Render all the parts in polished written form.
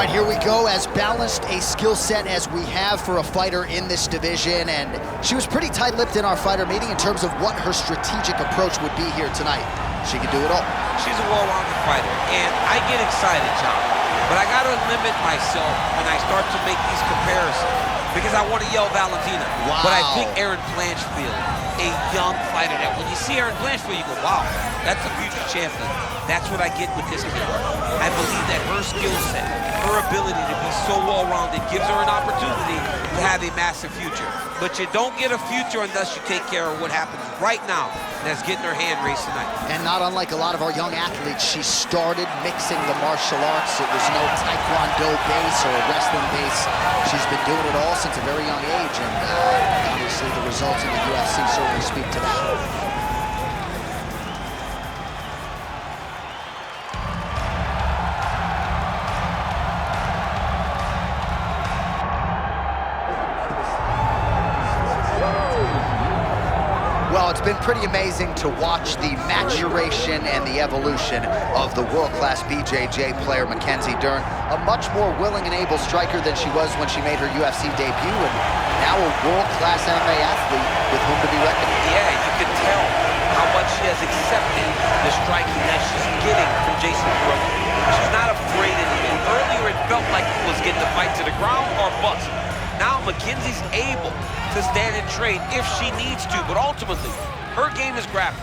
All right, here we go. As balanced a skill set as we have for a fighter in this division, and she was pretty tight-lipped in our fighter meeting in terms of what her strategic approach would be here tonight. She can do it all. She's a well-rounded fighter, and I get excited, John, but I gotta limit myself when I start to make these comparisons because I want to yell Valentina. Wow. But I think Erin Blanchfield, a young fighter, that when you see Erin Blanchfield, you go, wow, that's a future champion. That's what I get with this kid. I believe that her skill set, her ability to be so well-rounded gives her an opportunity to have a massive future. But you don't get a future unless you take care of what happens right now, and that's getting her hand raised tonight. And not unlike a lot of our young athletes, she started mixing the martial arts. It was no taekwondo base or wrestling base. She's been doing it all since a very young age, and obviously the results in the UFC certainly speak to that. Well, it's been pretty amazing to watch the maturation and the evolution of the world-class BJJ player, Mackenzie Dern, a much more willing and able striker than she was when she made her UFC debut, and now a world-class MMA athlete with whom to be reckoned. Yeah, you can tell how much she has accepted the striking that she's getting from Jason Brooke. She's not afraid anymore. Earlier, it felt like it was getting the fight to the ground or bust. Now Mackenzie's able to stand and trade if she needs to, but ultimately, her game is grappling.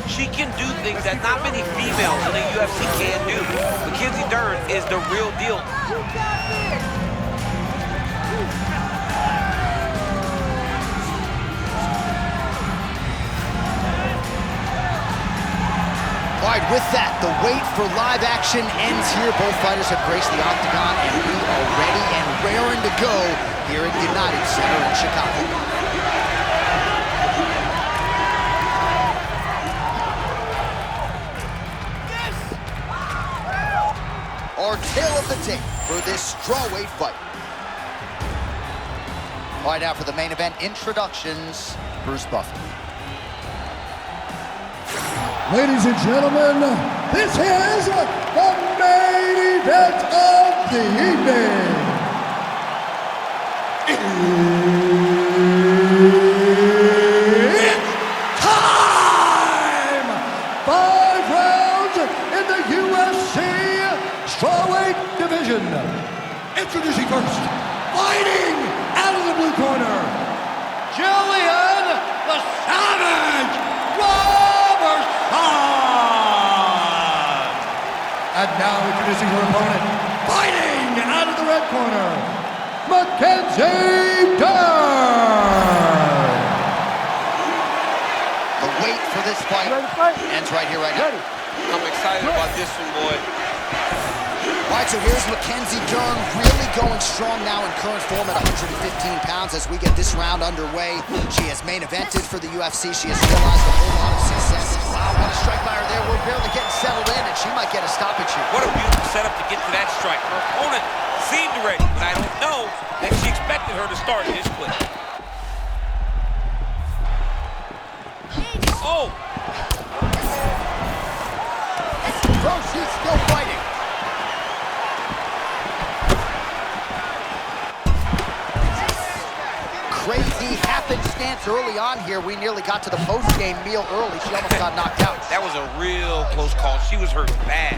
She can do things that not many females in the UFC can do. Mackenzie Dern is the real deal. All right, with that, the wait for live action ends here. Both fighters have graced the Octagon, and we are ready and raring to go here at United Center in Chicago. Our tale of the tape for this strawweight fight. All right, now for the main event introductions, Bruce Buffer. Ladies and gentlemen, this is the main event of the evening. It's time! 5 rounds in the UFC Strawweight Division. Introducing first, fighting out of the blue corner, Gillian the Savage Robertson! And now introducing her opponent, fighting out of the red corner, Mackenzie Dern! The wait for this fight ends right here, right now. I'm excited about this one, boy. All right, so here's Mackenzie Dern really going strong now in current form at 115 pounds as we get this round underway. She has main evented for the UFC. She has realized a whole lot of success. Wow, what a strike by her there. We're barely getting settled in, and she might get a stoppage here. What a beautiful setup to get to that strike. Her opponent seemed ready, but I don't know that she expected her to start this quick. Oh! Bro, she's still fighting. Crazy happenstance early on here. We nearly got to the post-game meal early. She almost got knocked out. That was a real close call. She was hurt bad.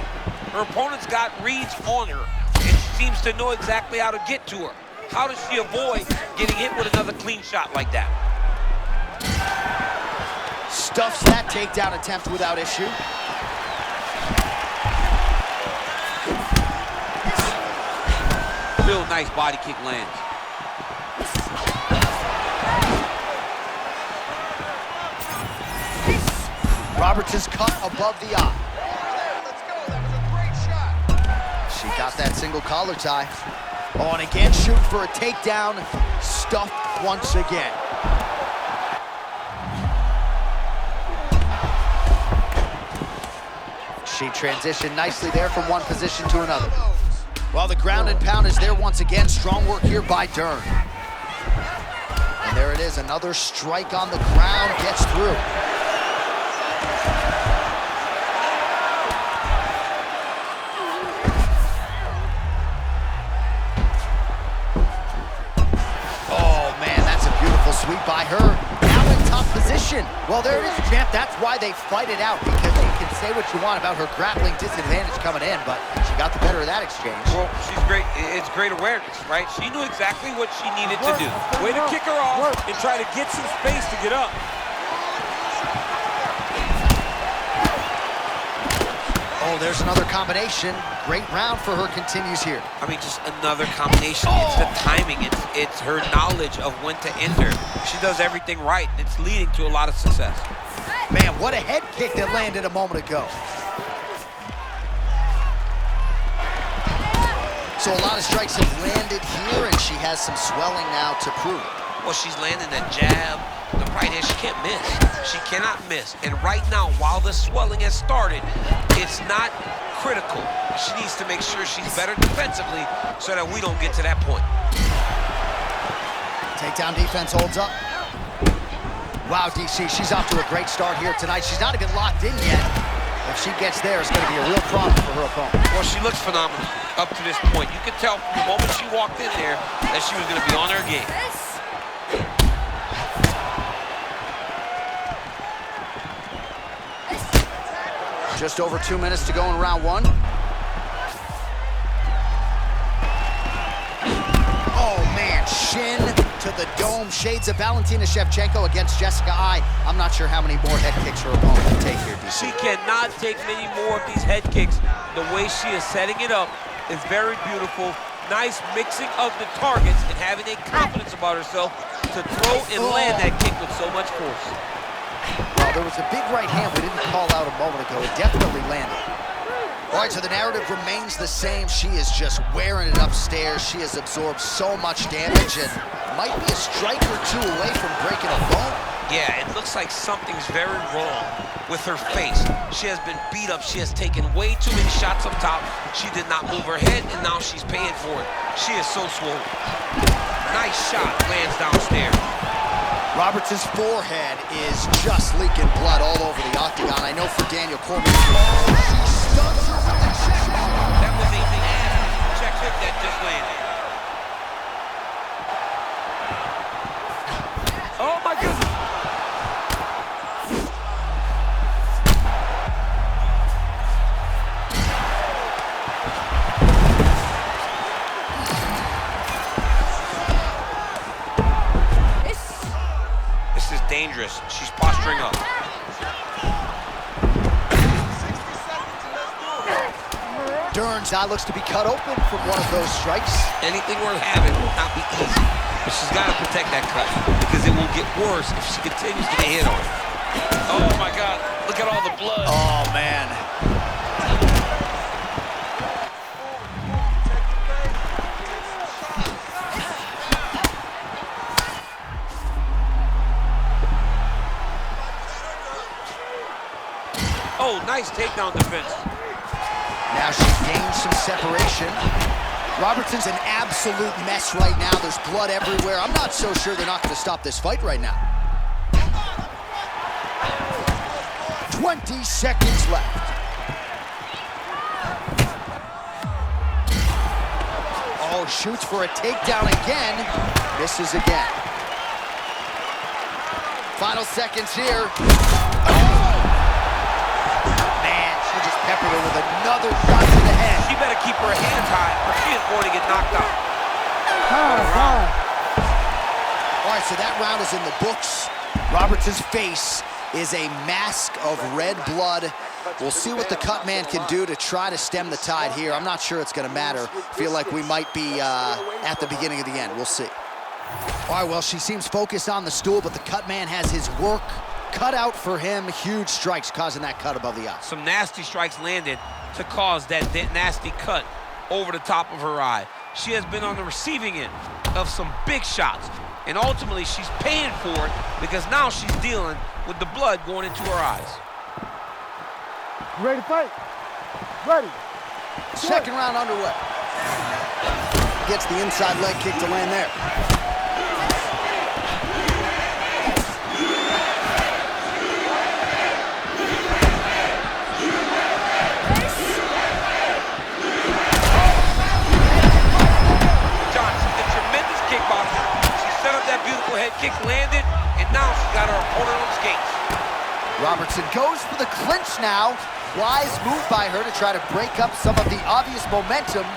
Her opponent's got reads on her, and she seems to know exactly how to get to her. How does she avoid getting hit with another clean shot like that? Stuffs that takedown attempt without issue. Real nice body kick lands. Robertson's cut above the eye. Let's go. That was a great shot. She got that single collar tie. Oh, and again, shoot for a takedown. Stuffed once again. She transitioned nicely there from one position to another. Well, the ground and pound is there once again. Strong work here by Dern. And there it is, another strike on the ground, gets through. submission. Well, there it is, champ. That's why they fight it out, because you can say what you want about her grappling disadvantage coming in, but she got the better of that exchange. Well, she's great. It's great awareness, right? She knew exactly what she needed to do. Way to kick her off and try to get some space to get up. Oh, there's another combination. Great round for her continues here. I mean, just another combination. It's the timing. It's her knowledge of when to enter. She does everything right, and it's leading to a lot of success. Man, what a head kick that landed a moment ago. So a lot of strikes have landed here, and she has some swelling now to prove it. Well, she's landing that jab, the right hand. She can't miss. She cannot miss. And right now, while the swelling has started, it's not critical. She needs to make sure she's better defensively so that we don't get to that point. Takedown defense holds up. Wow, DC, she's off to a great start here tonight. She's not even locked in yet. If she gets there, it's going to be a real problem for her opponent. Well, she looks phenomenal up to this point. You could tell from the moment she walked in there that she was going to be on her game. Just over 2 minutes to go in round one. Oh, man, shin to the dome. Shades of Valentina Shevchenko against Jessica Eye. I'm not sure how many more head kicks her opponent can take here, DC. She cannot take many more of these head kicks. The way she is setting it up is very beautiful. Nice mixing of the targets and having a confidence about herself to throw and land that kick with so much force. Well, there was a big right hand we didn't call out a moment ago. It definitely landed. All right, so the narrative remains the same. She is just wearing it upstairs. She has absorbed so much damage and might be a strike or two away from breaking a bone. Yeah, it looks like something's very wrong with her face. She has been beat up. She has taken way too many shots up top. She did not move her head, and now she's paying for it. She is so swollen. Nice shot, lands downstairs. Robertson's forehead is just leaking blood all over the octagon. I know for Daniel Cormier, she stuns her with a check hook. That was a check hook that just landed. Oh, my goodness. This is dangerous. She's posturing up. Dern's eye looks to be cut open from one of those strikes. Anything worth having will not be easy, but she's got to protect that cut because it will get worse if she continues to get hit on it. Oh my God, look at all the blood. Oh, man. Oh, nice takedown defense. Now she's gained some separation. Robertson's an absolute mess right now. There's blood everywhere. I'm not so sure they're not going to stop this fight right now. 20 seconds left. Oh, shoots for a takedown again. Misses again. Final seconds here. Peppered her with another shot to the head. She better keep her hands high or she is going to get knocked out. All right, so that round is in the books. Robertson's face is a mask of red blood. We'll see what the cut man can do to try to stem the tide here. I'm not sure it's going to matter. Feel like we might be at the beginning of the end. We'll see. All right, well, she seems focused on the stool, but the cut man has his work cut out for him. Huge strikes causing that cut above the eye. Some nasty strikes landed to cause that nasty cut over the top of her eye. She has been on the receiving end of some big shots, and ultimately she's paying for it because now she's dealing with the blood going into her eyes. Ready to fight? Ready. Second round underway. Gets the inside leg kick to land there. Head kick landed, And now she got her opponent on skates. Robertson goes for the clinch now. Wise move by her to try to break up some of the obvious momentum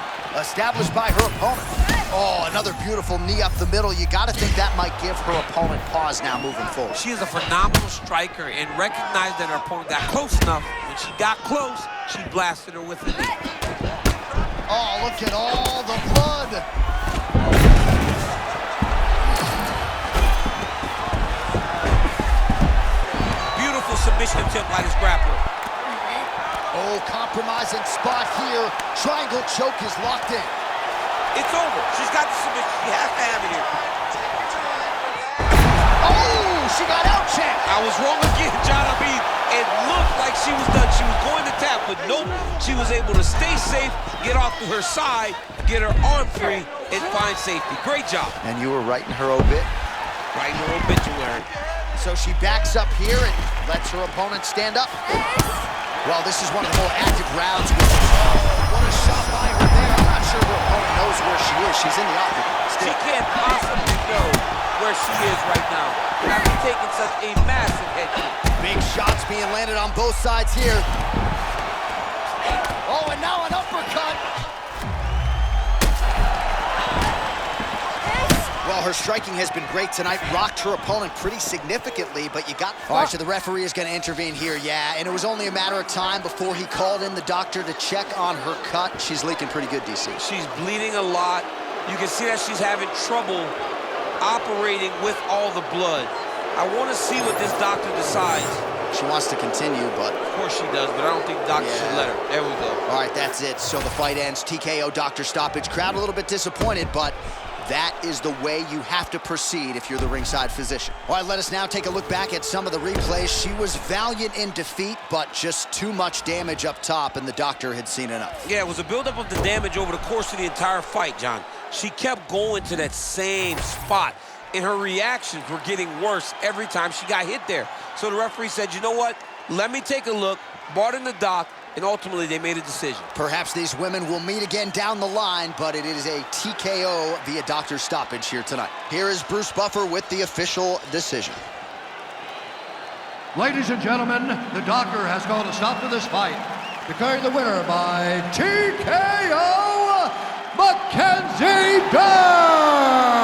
established by her opponent. Oh, another beautiful knee up the middle. You got to think that might give her opponent pause now moving forward. She is a phenomenal striker and recognized that her opponent got close enough. When she got close, she blasted her with a knee. Oh, look at all the blood. Beautiful submission attempt by this grappler. Oh, compromising spot here. Triangle choke is locked in. It's over. She's got the submission. She has to have it here. Oh, she got out checked. I was wrong again, John. I mean, it looked like she was done. She was going to tap, but nope. She was able to stay safe, get off to her side, get her arm free, and find safety. Great job. And you were writing her obit. Writing her obituary. So she backs up here and lets her opponent stand up. Well, this is one of the more active rounds. What a shot by her there. I'm not sure her opponent knows where she is. She's in the Octagon still. She can't possibly know where she is right now after taking such a massive head kick. Big shots being landed on both sides here. Oh, and now an uppercut. Well, her striking has been great tonight. Rocked her opponent pretty significantly, but you got... All right, so the referee is going to intervene here, yeah. And it was only a matter of time before he called in the doctor to check on her cut. She's leaking pretty good, DC. She's bleeding a lot. You can see that she's having trouble operating with all the blood. I want to see what this doctor decides. She wants to continue, but... Of course she does, but I don't think the doctor should let her. There we go. All right, that's it. So the fight ends. TKO, doctor stoppage. Crowd a little bit disappointed, but that is the way you have to proceed if you're the ringside physician. All right, let us now take a look back at some of the replays. She was valiant in defeat, but just too much damage up top, and the doctor had seen enough. Yeah, it was a buildup of the damage over the course of the entire fight, John. She kept going to that same spot, and her reactions were getting worse every time she got hit there. So the referee said, you know what? Let me take a look, brought in the doc, and ultimately they made a decision. Perhaps these women will meet again down the line, but it is a TKO via doctor stoppage here tonight. Here is Bruce Buffer with the official decision. Ladies and gentlemen, the doctor has called a stop to this fight, declaring the winner by TKO, Mackenzie Dern!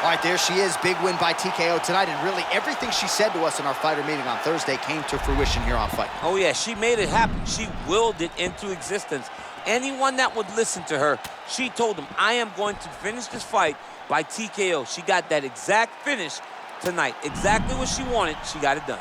All right, there she is. Big win by TKO tonight, and really everything she said to us in our fighter meeting on Thursday came to fruition here on Fight. Oh, yeah, she made it happen. She willed it into existence. Anyone that would listen to her, she told them, I am going to finish this fight by TKO. She got that exact finish tonight. Exactly what she wanted, she got it done.